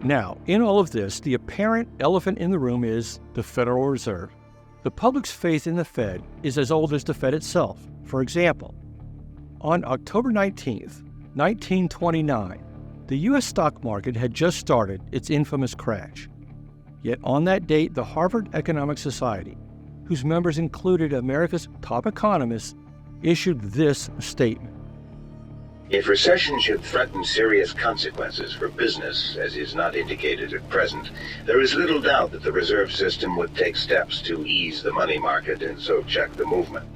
Now, in all of this, the apparent elephant in the room is the Federal Reserve. The public's faith in the Fed is as old as the Fed itself. For example, on October 19th, 1929, the U.S. stock market had just started its infamous crash. Yet on that date, the Harvard Economic Society, whose members included America's top economists, issued this statement. If recession should threaten serious consequences for business, as is not indicated at present, there is little doubt that the reserve system would take steps to ease the money market and so check the movement.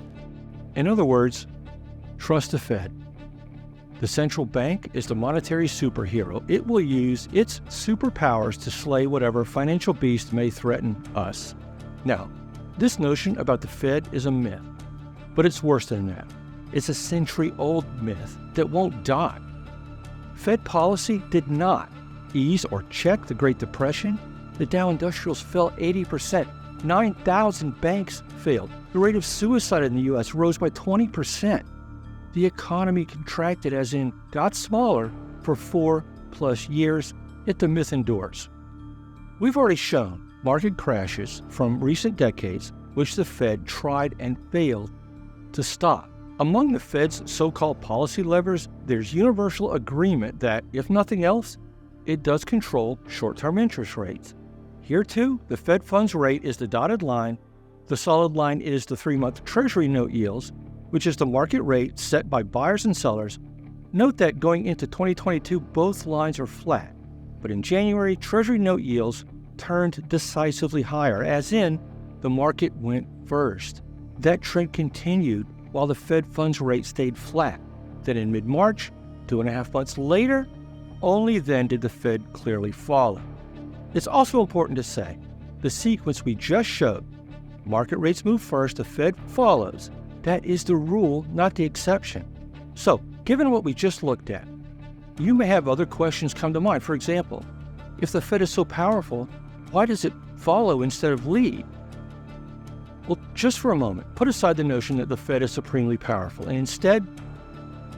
In other words, trust the Fed. The central bank is the monetary superhero. It will use its superpowers to slay whatever financial beast may threaten us. Now, this notion about the Fed is a myth, but it's worse than that. It's a century-old myth that won't die. Fed policy did not ease or check the Great Depression. The Dow Industrials fell 80%. 9,000 banks failed. The rate of suicide in the U.S. rose by 20%. The economy contracted, as in got smaller, for 4+ years, yet the myth endures. We've already shown market crashes from recent decades which the Fed tried and failed to stop. Among the Fed's so-called policy levers, there's universal agreement that, if nothing else, it does control short-term interest rates. Here too, the Fed funds rate is the dotted line. The solid line is the 3-month Treasury note yields, which is the market rate set by buyers and sellers. Note that going into 2022, both lines are flat. But in January, Treasury note yields turned decisively higher, as in the market went first. That trend continued while the Fed funds rate stayed flat. Then in mid-March, 2.5 months later, only then did the Fed clearly follow. It's also important to say, the sequence we just showed, market rates move first, the Fed follows. That is the rule, not the exception. So, given what we just looked at, you may have other questions come to mind. For example, if the Fed is so powerful, why does it follow instead of lead? Well, just for a moment, put aside the notion that the Fed is supremely powerful and instead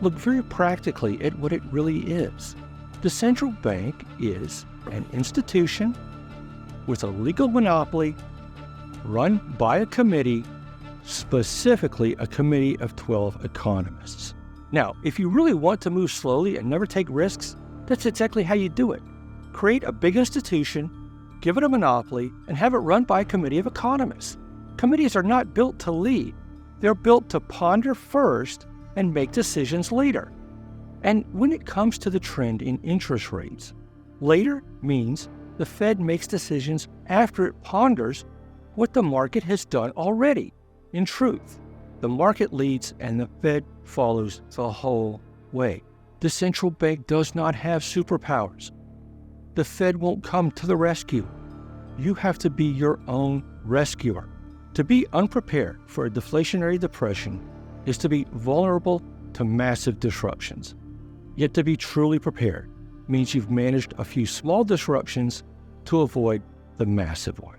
look very practically at what it really is. The central bank is an institution with a legal monopoly run by a committee, specifically a committee of 12 economists. Now, if you really want to move slowly and never take risks, that's exactly how you do it. Create a big institution, give it a monopoly, and have it run by a committee of economists. Committees are not built to lead. They're built to ponder first and make decisions later. And when it comes to the trend in interest rates, later means the Fed makes decisions after it ponders what the market has done already. In truth, the market leads and the Fed follows the whole way. The central bank does not have superpowers. The Fed won't come to the rescue. You have to be your own rescuer. To be unprepared for a deflationary depression is to be vulnerable to massive disruptions. Yet to be truly prepared means you've managed a few small disruptions to avoid the massive one.